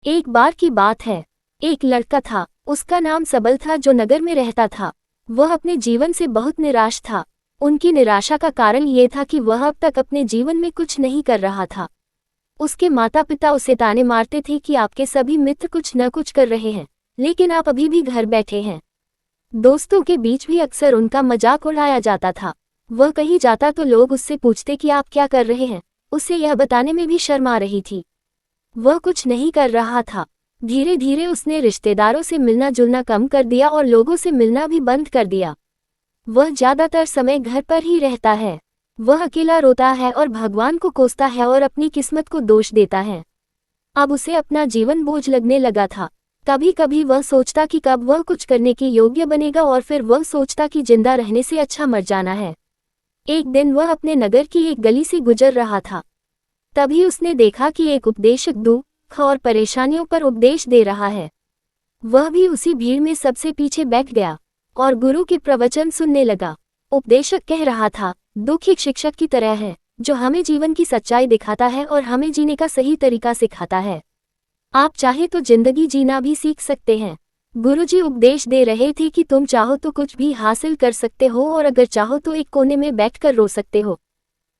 एक बार की बात है, एक लड़का था, उसका नाम सबल था, जो नगर में रहता था। वह अपने जीवन से बहुत निराश था। उनकी निराशा का कारण ये था कि वह अब तक अपने जीवन में कुछ नहीं कर रहा था। उसके माता पिता उसे ताने मारते थे कि आपके सभी मित्र कुछ न कुछ कर रहे हैं, लेकिन आप अभी भी घर बैठे हैं। दोस्तों के बीच भी अक्सर उनका मजाक उड़ाया जाता था। वह कहीं जाता तो लोग उससे पूछते कि आप क्या कर रहे हैं। उसे यह बताने में भी शर्म आ रही थी। वह कुछ नहीं कर रहा था। धीरे धीरे उसने रिश्तेदारों से मिलना जुलना कम कर दिया और लोगों से मिलना भी बंद कर दिया। वह ज्यादातर समय घर पर ही रहता है। वह अकेला रोता है और भगवान को कोसता है और अपनी किस्मत को दोष देता है। अब उसे अपना जीवन बोझ लगने लगा था। कभी कभी वह सोचता कि कब वह कुछ करने के योग्य बनेगा, और फिर वह सोचता कि जिंदा रहने से अच्छा मर जाना है। एक दिन वह अपने नगर की एक गली से गुजर रहा था। तभी उसने देखा कि एक उपदेशक दुख और परेशानियों पर उपदेश दे रहा है। वह भी उसी भीड़ में सबसे पीछे बैठ गया और गुरु के प्रवचन सुनने लगा। उपदेशक कह रहा था, दुख एक शिक्षक की तरह है, जो हमें जीवन की सच्चाई दिखाता है और हमें जीने का सही तरीका सिखाता है। आप चाहे तो जिंदगी जीना भी सीख सकते हैं। गुरुजी उपदेश दे रहे थे कि तुम चाहो तो कुछ भी हासिल कर सकते हो, और अगर चाहो तो एक कोने में बैठकर रो सकते हो।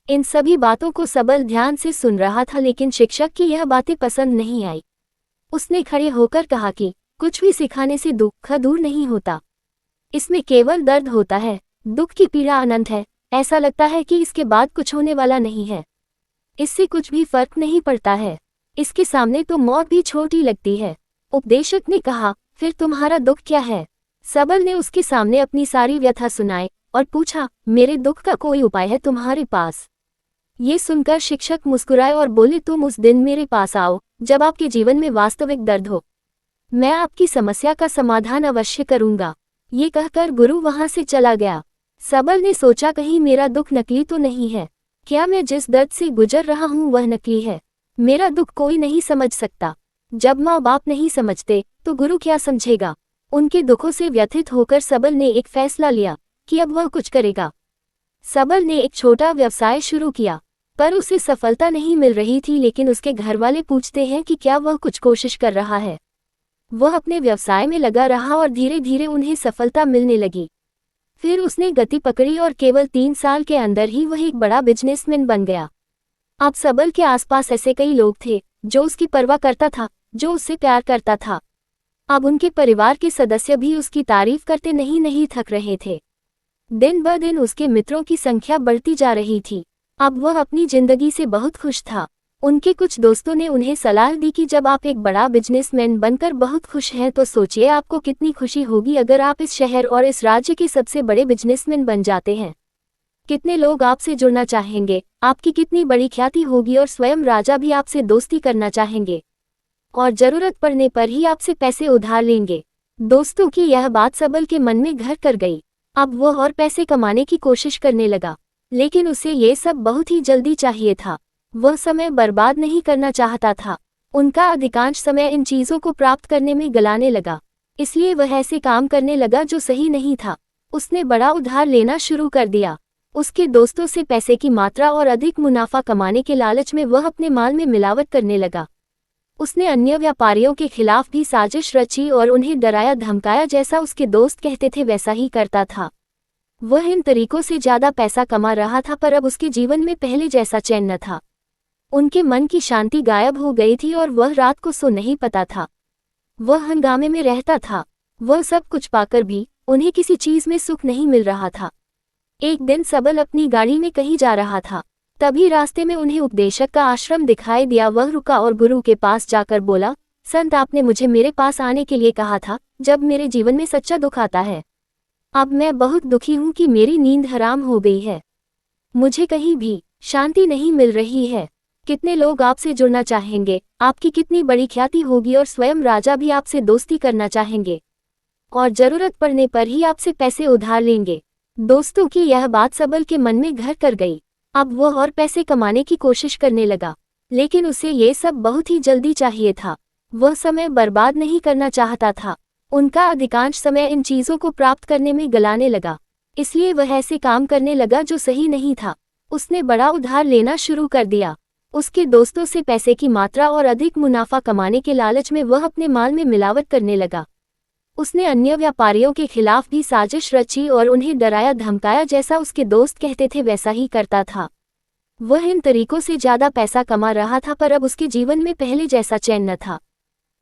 इन सभी बातों को सबल ध्यान से सुन रहा था, लेकिन शिक्षक की यह बातें पसंद नहीं आई। उसने खड़े होकर कहा कि कुछ भी सिखाने से दुख दूर नहीं होता। इसमें केवल दर्द होता है। दुख की पीड़ा अनंत है। ऐसा लगता है कि इसके बाद कुछ होने वाला नहीं है। इससे कुछ भी फर्क नहीं पड़ता है। इसके सामने तो मौत भी छोटी लगती है। उपदेशक ने कहा, फिर तुम्हारा दुख क्या है? सबल ने उसके सामने अपनी सारी व्यथा सुनाई और पूछा, मेरे दुख का कोई उपाय है तुम्हारे पास? ये सुनकर शिक्षक मुस्कुराए और बोले, तुम उस दिन मेरे पास आओ जब आपके जीवन में वास्तविक दर्द हो। मैं आपकी समस्या का समाधान अवश्य करूंगा। ये कहकर गुरु वहां से चला गया। सबल ने सोचा, कहीं मेरा दुख नकली तो नहीं है? क्या मैं जिस दर्द से गुजर रहा हूं वह नकली है? मेरा दुख कोई नहीं समझ सकता। जब माँ बाप नहीं समझते तो गुरु क्या समझेगा? उनके दुखों से व्यथित होकर सबल ने एक फैसला लिया कि अब वह कुछ करेगा। सबल ने एक छोटा व्यवसाय शुरू किया, पर उसे सफलता नहीं मिल रही थी। लेकिन उसके घरवाले पूछते हैं कि क्या वह कुछ कोशिश कर रहा है। वह अपने व्यवसाय में लगा रहा और धीरे धीरे उन्हें सफलता मिलने लगी। फिर उसने गति पकड़ी और केवल 3 साल के अंदर ही वह एक बड़ा बिजनेसमैन बन गया। अब सबल के आसपास ऐसे कई लोग थे जो उसकी परवाह करता था, जो उससे प्यार करता था। अब उनके परिवार के सदस्य भी उसकी तारीफ करते नहीं थक रहे थे। दिन ब दिन उसके मित्रों की संख्या बढ़ती जा रही थी। अब वह अपनी जिंदगी से बहुत खुश था। उनके कुछ दोस्तों ने उन्हें सलाह दी कि जब आप एक बड़ा बिजनेसमैन बनकर बहुत खुश हैं, तो सोचिए आपको कितनी खुशी होगी अगर आप इस शहर और इस राज्य के सबसे बड़े बिजनेसमैन बन जाते हैं। कितने लोग आपसे जुड़ना चाहेंगे, आपकी कितनी बड़ी ख्याति होगी, और स्वयं राजा भी आपसे दोस्ती करना चाहेंगे और जरूरत पड़ने पर ही आपसे पैसे उधार लेंगे। दोस्तों की यह बात सबल के मन में घर कर गई। अब वह और पैसे कमाने की कोशिश करने लगा, लेकिन उसे ये सब बहुत ही जल्दी चाहिए था। वह समय बर्बाद नहीं करना चाहता था। उनका अधिकांश समय इन चीजों को प्राप्त करने में गलाने लगा, इसलिए वह ऐसे काम करने लगा जो सही नहीं था। उसने बड़ा उधार लेना शुरू कर दिया। उसके दोस्तों से पैसे की मात्रा और अधिक मुनाफा कमाने के लालच में वह अपने माल में मिलावट करने लगा। उसने अन्य व्यापारियों के खिलाफ भी साजिश रची और उन्हें डराया धमकाया। जैसा उसके दोस्त कहते थे वैसा ही करता था। वह इन तरीकों से ज्यादा पैसा कमा रहा था, पर अब उसके जीवन में पहले जैसा चैन न था। उनके मन की शांति गायब हो गई थी और वह रात को सो नहीं पाता था। वह हंगामे में रहता था। वह सब कुछ पाकर भी उन्हें किसी चीज में सुख नहीं मिल रहा था। एक दिन सबल अपनी गाड़ी में कहीं जा रहा था। तभी रास्ते में उन्हें उपदेशक का आश्रम दिखाई दिया। वह रुका और गुरु के पास जाकर बोला, संत, आपने मुझे मेरे पास आने के लिए कहा था जब मेरे जीवन में सच्चा दुख आता है। अब मैं बहुत दुखी हूं कि मेरी नींद हराम हो गई है। मुझे कहीं भी शांति नहीं मिल रही है। कितने लोग आपसे जुड़ना चाहेंगे, आपकी कितनी बड़ी ख्याति होगी, और स्वयं राजा भी आपसे दोस्ती करना चाहेंगे और जरूरत पड़ने पर ही आपसे पैसे उधार लेंगे। दोस्तों की यह बात सबल के मन में घर कर गई। अब वह और पैसे कमाने की कोशिश करने लगा, लेकिन उसे ये सब बहुत ही जल्दी चाहिए था। वह समय बर्बाद नहीं करना चाहता था। उनका अधिकांश समय इन चीजों को प्राप्त करने में गलाने लगा, इसलिए वह ऐसे काम करने लगा जो सही नहीं था। उसने बड़ा उधार लेना शुरू कर दिया। उसके दोस्तों से पैसे की मात्रा और अधिक मुनाफा कमाने के लालच में वह अपने माल में मिलावट करने लगा। उसने अन्य व्यापारियों के खिलाफ भी साजिश रची और उन्हें डराया धमकाया, जैसा उसके दोस्त कहते थे वैसा ही करता था। वह इन तरीकों से ज्यादा पैसा कमा रहा था, पर अब उसके जीवन में पहले जैसा चैन न था।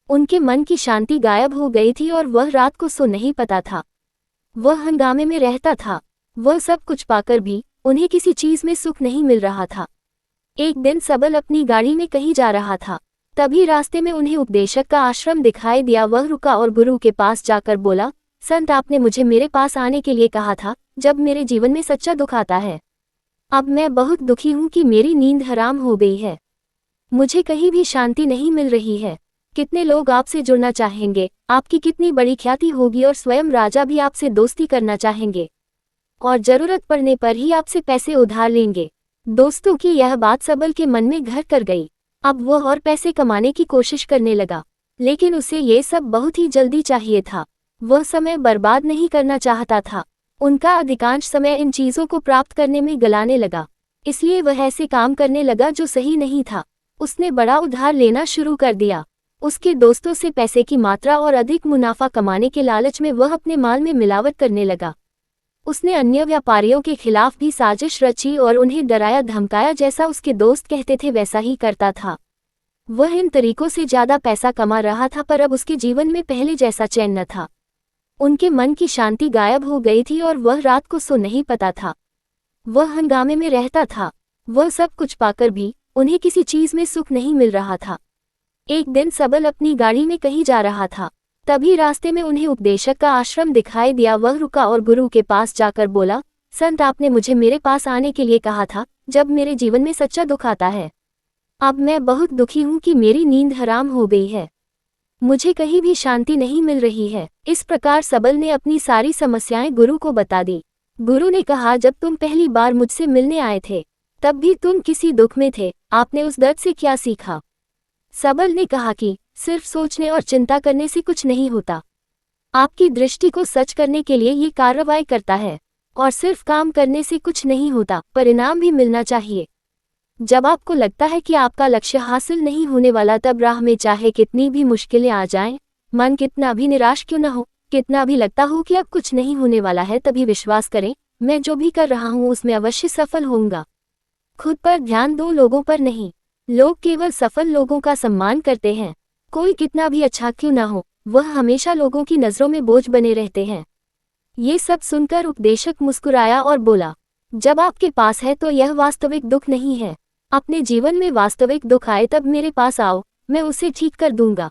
उनके मन की शांति गायब हो गई थी और वह रात को सो नहीं पाता था। वह हंगामे में रहता था। वह सब कुछ पाकर भी उन्हें किसी चीज में सुख नहीं मिल रहा था। एक दिन सबल अपनी गाड़ी में कहीं जा रहा था। तभी रास्ते में उन्हें उपदेशक का आश्रम दिखाई दिया। वह रुका और गुरु के पास जाकर बोला, संत, आपने मुझे मेरे पास आने के लिए कहा था जब मेरे जीवन में सच्चा दुख आता है। अब मैं बहुत दुखी हूं कि मेरी नींद हराम हो गई है। मुझे कहीं भी शांति नहीं मिल रही है। कितने लोग आपसे जुड़ना चाहेंगे, आपकी कितनी बड़ी ख्याति होगी और स्वयं राजा भी आपसे दोस्ती करना चाहेंगे और जरूरत पड़ने पर ही आपसे पैसे उधार लेंगे। दोस्तों की यह बात सबल के मन में घर कर गई। अब वह और पैसे कमाने की कोशिश करने लगा, लेकिन उसे ये सब बहुत ही जल्दी चाहिए था। वह समय बर्बाद नहीं करना चाहता था। उनका अधिकांश समय इन चीजों को प्राप्त करने में गलाने लगा, इसलिए वह ऐसे काम करने लगा जो सही नहीं था। उसने बड़ा उधार लेना शुरू कर दिया। उसके दोस्तों से पैसे की मात्रा और अधिक मुनाफा कमाने के लालच में वह अपने माल में मिलावट करने लगा। उसने अन्य व्यापारियों के खिलाफ भी साजिश रची और उन्हें डराया धमकाया, जैसा उसके दोस्त कहते थे वैसा ही करता था। वह इन तरीकों से ज्यादा पैसा कमा रहा था, पर अब उसके जीवन में पहले जैसा चैन न था। उनके मन की शांति गायब हो गई थी और वह रात को सो नहीं पाता था। वह हंगामे में रहता था। वह सब कुछ पाकर भी उन्हें किसी चीज में सुख नहीं मिल रहा था। एक दिन सबल अपनी गाड़ी में कहीं जा रहा था। तभी रास्ते में उन्हें उपदेशक का आश्रम दिखाई दिया। वह रुका और गुरु के पास जाकर बोला, संत, आपने मुझे मेरे पास आने के लिए कहा था जब मेरे जीवन में सच्चा दुख आता है। अब मैं बहुत दुखी हूं कि मेरी नींद हराम हो गई है। मुझे कहीं भी शांति नहीं मिल रही है। इस प्रकार सबल ने अपनी सारी समस्याएं गुरु को बता दी। गुरु ने कहा, जब तुम पहली बार मुझसे मिलने आए थे तब भी तुम किसी दुख में थे। आपने उस दर्द से क्या सीखा? सबल ने कहा कि सिर्फ सोचने और चिंता करने से कुछ नहीं होता। आपकी दृष्टि को सच करने के लिए ये कार्रवाई करता है, और सिर्फ काम करने से कुछ नहीं होता, परिणाम भी मिलना चाहिए। जब आपको लगता है कि आपका लक्ष्य हासिल नहीं होने वाला, तब राह में चाहे कितनी भी मुश्किलें आ जाएं, मन कितना भी निराश क्यों न हो, कितना भी लगता हो कि अब कुछ नहीं होने वाला है, तभी विश्वास करें, मैं जो भी कर रहा हूँ उसमें अवश्य सफल होऊंगा। खुद पर ध्यान दो, लोगों पर नहीं। लोग केवल सफल लोगों का सम्मान करते हैं। कोई कितना भी अच्छा क्यों ना हो, वह हमेशा लोगों की नजरों में बोझ बने रहते हैं। ये सब सुनकर उपदेशक मुस्कुराया और बोला, जब आपके पास है तो यह वास्तविक दुख नहीं है। अपने जीवन में वास्तविक दुख आए तब मेरे पास आओ, मैं उसे ठीक कर दूंगा।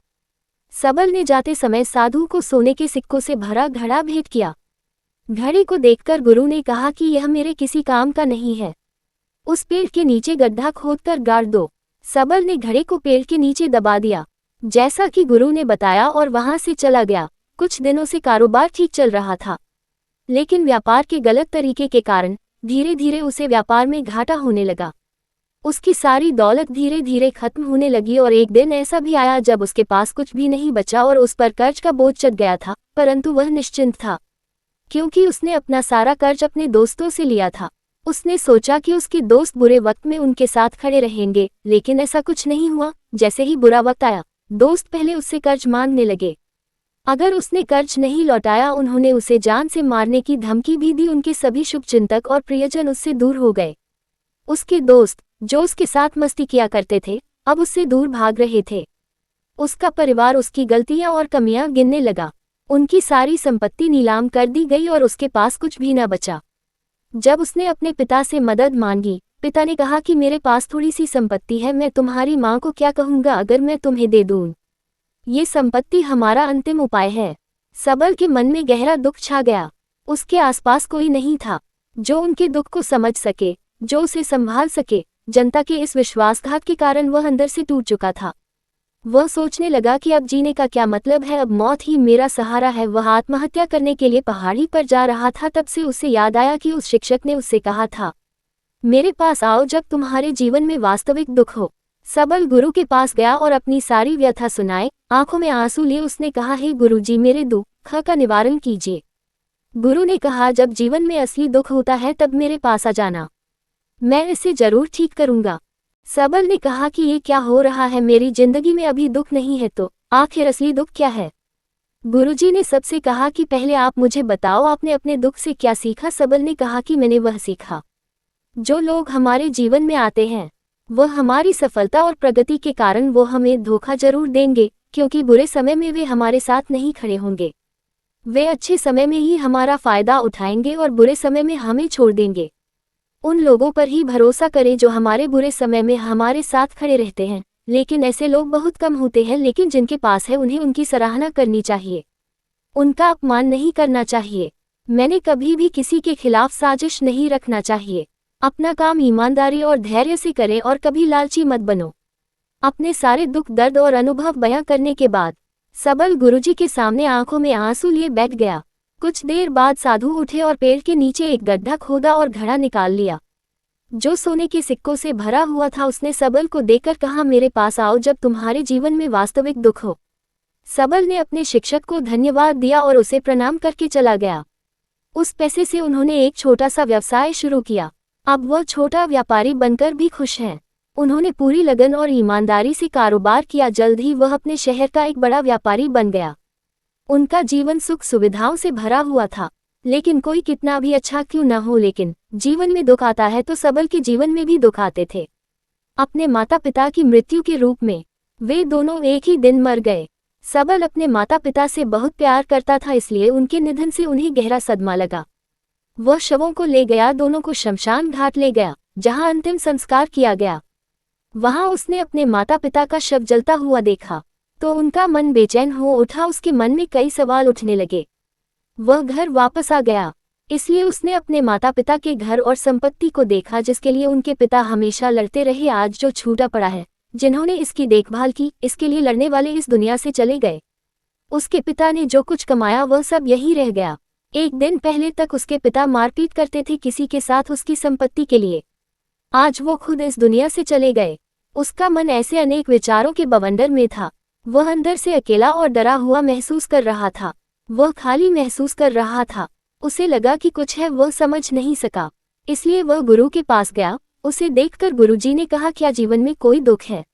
सबल ने जाते समय साधु को सोने के सिक्कों से भरा घड़ा भेंट किया। घड़ी को देखकर गुरु ने कहा कि यह मेरे किसी काम का नहीं है। उस पेड़ के नीचे गड्ढा खोदकर गाड़ दो। सबल ने घड़े को पेड़ के नीचे दबा दिया, जैसा कि गुरु ने बताया, और वहां से चला गया। कुछ दिनों से कारोबार ठीक चल रहा था, लेकिन व्यापार के गलत तरीके के कारण धीरे धीरे उसे व्यापार में घाटा होने लगा। उसकी सारी दौलत धीरे धीरे खत्म होने लगी और एक दिन ऐसा भी आया जब उसके पास कुछ भी नहीं बचा और उस पर कर्ज का बोझ चढ़ गया था, परंतु वह निश्चिंत था, क्योंकि उसने अपना सारा कर्ज अपने दोस्तों से लिया था। उसने सोचा कि उसके दोस्त बुरे वक्त में उनके साथ खड़े रहेंगे, लेकिन ऐसा कुछ नहीं हुआ। जैसे ही बुरा वक्त आया, दोस्त पहले उससे कर्ज मांगने लगे। अगर उसने कर्ज नहीं लौटाया, उन्होंने उसे जान से मारने की धमकी भी दी। उनके सभी शुभचिंतक और प्रियजन उससे दूर हो गए। उसके दोस्त जो उसके साथ मस्ती किया करते थे, अब उससे दूर भाग रहे थे। उसका परिवार उसकी गलतियां और कमियां गिनने लगा। उनकी सारी संपत्ति नीलाम कर दी गई और उसके पास कुछ भी न बचा। जब उसने अपने पिता से मदद मांगी, पिता ने कहा कि मेरे पास थोड़ी सी संपत्ति है, मैं तुम्हारी माँ को क्या कहूँगा अगर मैं तुम्हें दे दूँ। ये संपत्ति हमारा अंतिम उपाय है। सबल के मन में गहरा दुख छा गया। उसके आसपास कोई नहीं था जो उनके दुख को समझ सके, जो उसे संभाल सके। जनता के इस विश्वासघात के कारण वह अंदर से टूट चुका था। वह सोचने लगा कि अब जीने का क्या मतलब है, अब मौत ही मेरा सहारा है। वह आत्महत्या करने के लिए पहाड़ी पर जा रहा था, तब से उसे याद आया कि उस शिक्षक ने उससे कहा था, मेरे पास आओ जब तुम्हारे जीवन में वास्तविक दुख हो। सबल गुरु के पास गया और अपनी सारी व्यथा सुनाए। आंखों में आंसू लिए उसने कहा, हे गुरुजी, मेरे दुख का निवारण कीजिए। गुरु ने कहा, जब जीवन में असली दुख होता है तब मेरे पास आ जाना, मैं इसे जरूर ठीक करूंगा। सबल ने कहा कि ये क्या हो रहा है, मेरी जिंदगी में अभी दुख नहीं है तो आखिर असली दुख क्या है। गुरुजी ने सबसे कहा कि पहले आप मुझे बताओ, आपने अपने दुख से क्या सीखा। सबल ने कहा कि मैंने वह सीखा, जो लोग हमारे जीवन में आते हैं वह हमारी सफलता और प्रगति के कारण वो हमें धोखा जरूर देंगे, क्योंकि बुरे समय में वे हमारे साथ नहीं खड़े होंगे। वे अच्छे समय में ही हमारा फायदा उठाएंगे और बुरे समय में हमें छोड़ देंगे। उन लोगों पर ही भरोसा करें जो हमारे बुरे समय में हमारे साथ खड़े रहते हैं, लेकिन ऐसे लोग बहुत कम होते हैं, लेकिन जिनके पास है उन्हें उनकी सराहना करनी चाहिए, उनका अपमान नहीं करना चाहिए। मैंने कभी भी किसी के खिलाफ साजिश नहीं रखना चाहिए। अपना काम ईमानदारी और धैर्य से करें और कभी लालची मत बनो। अपने सारे दुख दर्द और अनुभव बयां करने के बाद सबल गुरुजी के सामने आंखों में आंसू लिए बैठ गया। कुछ देर बाद साधु उठे और पेड़ के नीचे एक गड्ढा खोदा और घड़ा निकाल लिया, जो सोने के सिक्कों से भरा हुआ था। उसने सबल को देखकर कहा, मेरे पास आओ जब तुम्हारे जीवन में वास्तविक दुख हो। सबल ने अपने शिक्षक को धन्यवाद दिया और उसे प्रणाम करके चला गया। उस पैसे से उन्होंने एक छोटा सा व्यवसाय शुरू किया। अब वह छोटा व्यापारी बनकर भी खुश हैं। उन्होंने पूरी लगन और ईमानदारी से कारोबार किया। जल्द ही वह अपने शहर का एक बड़ा व्यापारी बन गया। उनका जीवन सुख सुविधाओं से भरा हुआ था। लेकिन कोई कितना भी अच्छा क्यों न हो, लेकिन जीवन में दुख आता है तो सबल के जीवन में भी दुख आते थे। अपने माता पिता की मृत्यु के रूप में वे दोनों एक ही दिन मर गए। सबल अपने माता पिता से बहुत प्यार करता था, इसलिए उनके निधन से उन्हें गहरा सदमा लगा। वह शवों को ले गया, दोनों को शमशान घाट ले गया, जहां अंतिम संस्कार किया गया। वहां उसने अपने माता पिता का शव जलता हुआ देखा तो उनका मन बेचैन हो उठा। उसके मन में कई सवाल उठने लगे। वह घर वापस आ गया, इसलिए उसने अपने माता पिता के घर और संपत्ति को देखा, जिसके लिए उनके पिता हमेशा लड़ते रहे। आज जो छूटा पड़ा है, जिन्होंने इसकी देखभाल की, इसके लिए लड़ने वाले इस दुनिया से चले गए। उसके पिता ने जो कुछ कमाया वह सब यहीं रह गया। एक दिन पहले तक उसके पिता मारपीट करते थे किसी के साथ उसकी संपत्ति के लिए। आज वो खुद इस दुनिया से चले गए। उसका मन ऐसे अनेक विचारों के बवंडर में था। वह अंदर से अकेला और डरा हुआ महसूस कर रहा था। वह खाली महसूस कर रहा था। उसे लगा कि कुछ है, वह समझ नहीं सका, इसलिए वह गुरु के पास गया। उसे देखकर गुरुजी ने कहा, क्या जीवन में कोई दुख है?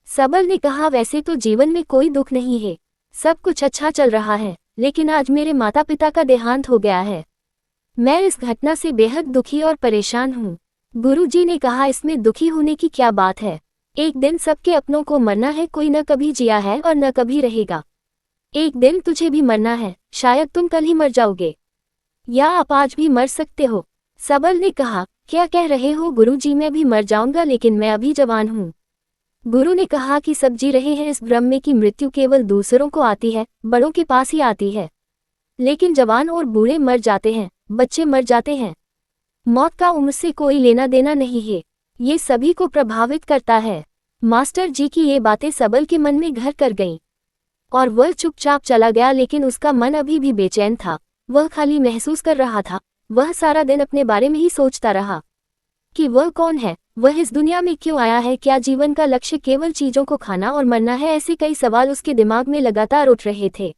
सबल ने कहा, वैसे तो जीवन में कोई दुख नहीं है, सब कुछ अच्छा चल रहा है, लेकिन आज मेरे माता पिता का देहांत हो गया है। मैं इस घटना से बेहद दुखी और परेशान हूँ। गुरुजी ने कहा, इसमें दुखी होने की क्या बात है? एक दिन सबके अपनों को मरना है, कोई न कभी जिया है और न कभी रहेगा। एक दिन तुझे भी मरना है, शायद तुम कल ही मर जाओगे, या आप आज भी मर सकते हो। सबल ने कहा, क्या कह रहे हो गुरुजी? मैं भी मर जाऊंगा, लेकिन मैं अभी जवान हूँ। गुरु ने कहा कि सब जी रहे हैं इस भ्रम में कि मृत्यु केवल दूसरों को आती है, बड़ों के पास ही आती है, लेकिन जवान और बूढ़े मर जाते हैं, बच्चे मर जाते हैं। मौत का उम्र से कोई लेना देना नहीं है, ये सभी को प्रभावित करता है। मास्टर जी की ये बातें सबल के मन में घर कर गईं और वह चुपचाप चला गया, लेकिन उसका मन अभी भी बेचैन था। वह खाली महसूस कर रहा था। वह सारा दिन अपने बारे में ही सोचता रहा कि वह कौन है, वह इस दुनिया में क्यों आया है, क्या जीवन का लक्ष्य केवल चीजों को खाना और मरना है? ऐसे कई सवाल उसके दिमाग में लगातार उठ रहे थे,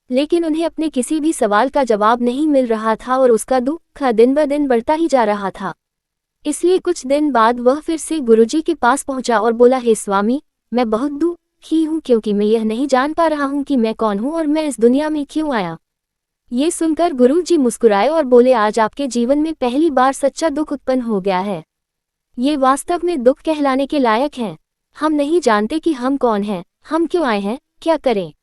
लेकिन उन्हें अपने किसी भी सवाल का जवाब नहीं मिल रहा था और उसका दुख दिन ब दिन बढ़ता ही जा रहा था। इसलिए कुछ दिन बाद वह फिर से गुरुजी के पास पहुंचा और बोला, हे स्वामी, मैं बहुत दुखी हूँ, क्योंकि मैं यह नहीं जान पा रहा हूँ कि मैं कौन हूँ और मैं इस दुनिया में क्यों आया। ये सुनकर गुरुजी मुस्कुराए और बोले, आज आपके जीवन में पहली बार सच्चा दुख उत्पन्न हो गया है। ये वास्तव में दुख कहलाने के लायक है। हम नहीं जानते कि हम कौन हैं, हम क्यों आए हैं, क्या करें,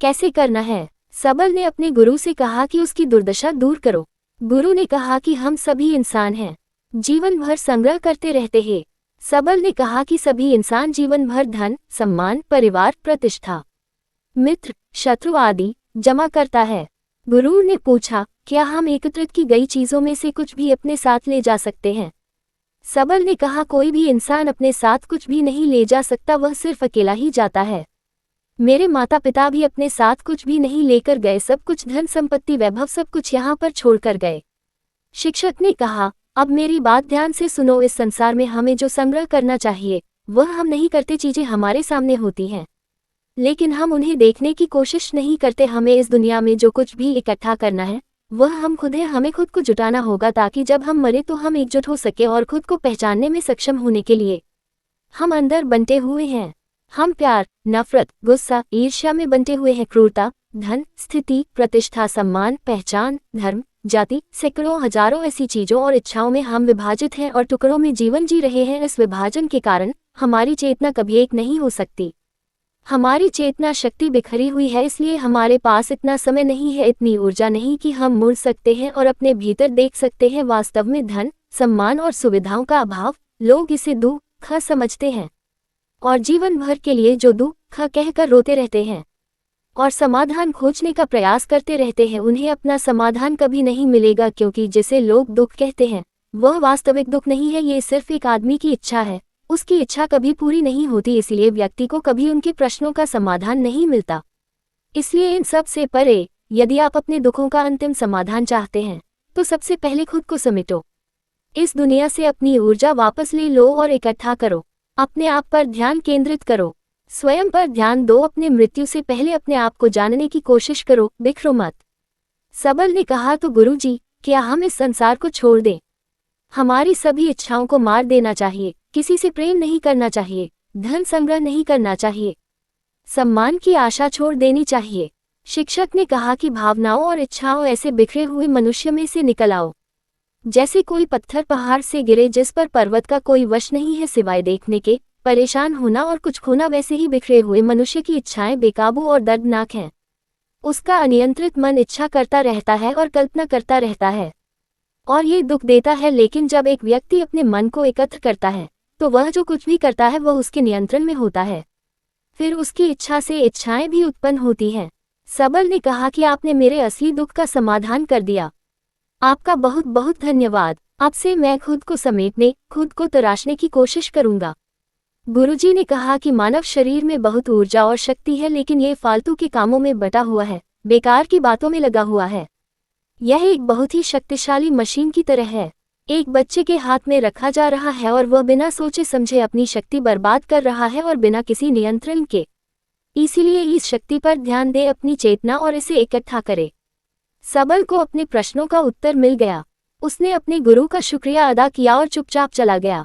कैसे करना है। सबल ने अपने गुरु से कहा कि उसकी दुर्दशा दूर करो। गुरु ने कहा कि हम सभी इंसान हैं, जीवन भर संग्रह करते रहते हैं। सबल ने कहा कि सभी इंसान जीवन भर धन, सम्मान, परिवार, प्रतिष्ठा, मित्र, शत्रु आदि जमा करता है। गुरु ने पूछा, क्या हम एकत्रित की गई चीजों में से कुछ भी अपने साथ ले जा सकते हैं? सबल ने कहा, कोई भी इंसान अपने साथ कुछ भी नहीं ले जा सकता, वह सिर्फ अकेला ही जाता है। मेरे माता पिता भी अपने साथ कुछ भी नहीं लेकर गए, सब कुछ धन संपत्ति वैभव सब कुछ यहाँ पर छोड़कर गए। शिक्षक ने कहा, अब मेरी बात ध्यान से सुनो, इस संसार में हमें जो संग्रह करना चाहिए वह हम नहीं करते। चीजें हमारे सामने होती हैं, लेकिन हम उन्हें देखने की कोशिश नहीं करते। हमें इस दुनिया में जो कुछ भी इकट्ठा करना है वह हम खुद हैं। हमें खुद को जुटाना होगा ताकि जब हम मरे तो हम एकजुट हो सके और खुद को पहचानने में सक्षम होने के लिए हम अंदर बंटे हुए हैं। हम प्यार, नफरत, गुस्सा, ईर्ष्या में बंटे हुए हैं। क्रूरता, धन, स्थिति, प्रतिष्ठा, सम्मान, पहचान, धर्म, जाति, सैकड़ों हजारों ऐसी चीजों और इच्छाओं में हम विभाजित हैं और टुकड़ों में जीवन जी रहे हैं। इस विभाजन के कारण हमारी चेतना कभी एक नहीं हो सकती। हमारी चेतना शक्ति बिखरी हुई है, इसलिए हमारे पास इतना समय नहीं है, इतनी ऊर्जा नहीं कि हम मुड़ सकते हैं और अपने भीतर देख सकते हैं। वास्तव में धन, सम्मान और सुविधाओं का अभाव, लोग इसे दुख समझते हैं और जीवन भर के लिए जो दुख कहकर रोते रहते हैं और समाधान खोजने का प्रयास करते रहते हैं, उन्हें अपना समाधान कभी नहीं मिलेगा, क्योंकि जिसे लोग दुख कहते हैं वह वास्तविक दुख नहीं है। ये सिर्फ एक आदमी की इच्छा है। उसकी इच्छा कभी पूरी नहीं होती, इसलिए व्यक्ति को कभी उनके प्रश्नों का समाधान नहीं मिलता। इसलिए इन सब से परे, यदि आप अपने दुखों का अंतिम समाधान चाहते हैं तो सबसे पहले खुद को समेटो। इस दुनिया से अपनी ऊर्जा वापस ले लो और इकट्ठा करो। अपने आप पर ध्यान केंद्रित करो, स्वयं पर ध्यान दो। अपने मृत्यु से पहले अपने आप को जानने की कोशिश करो, बिखरो मत। सबल ने कहा, तो गुरुजी, क्या हम इस संसार को छोड़ दें? हमारी सभी इच्छाओं को मार देना चाहिए, किसी से प्रेम नहीं करना चाहिए, धन संग्रह नहीं करना चाहिए, सम्मान की आशा छोड़ देनी चाहिए। शिक्षक ने कहा कि भावनाओं और इच्छाओं ऐसे बिखरे हुए मनुष्य में से निकल आओ, जैसे कोई पत्थर पहाड़ से गिरे जिस पर पर्वत का कोई वश नहीं है सिवाय देखने के। परेशान होना और कुछ खोना वैसे ही बिखरे हुए मनुष्य की इच्छाएं बेकाबू और दर्दनाक हैं। उसका अनियंत्रित मन इच्छा करता रहता है और कल्पना करता रहता है और ये दुख देता है। लेकिन जब एक व्यक्ति अपने मन को एकत्र करता है तो वह जो कुछ भी करता है वह उसके नियंत्रण में होता है। फिर उसकी इच्छा से इच्छाएं भी उत्पन्न होती हैं। सबल ने कहा कि आपने मेरे असली दुख का समाधान कर दिया। आपका बहुत बहुत धन्यवाद। अब से मैं खुद को समेटने, खुद को तराशने की कोशिश करूंगा। गुरुजी ने कहा कि मानव शरीर में बहुत ऊर्जा और शक्ति है, लेकिन ये फालतू के कामों में बटा हुआ है, बेकार की बातों में लगा हुआ है। यह एक बहुत ही शक्तिशाली मशीन की तरह है, एक बच्चे के हाथ में रखा जा रहा है और वह बिना सोचे समझे अपनी शक्ति बर्बाद कर रहा है और बिना किसी नियंत्रण के। इसीलिए इस शक्ति पर ध्यान दे, अपनी चेतना, और इसे इकट्ठा करे। सबल को अपने प्रश्नों का उत्तर मिल गया। उसने अपने गुरु का शुक्रिया अदा किया और चुपचाप चला गया।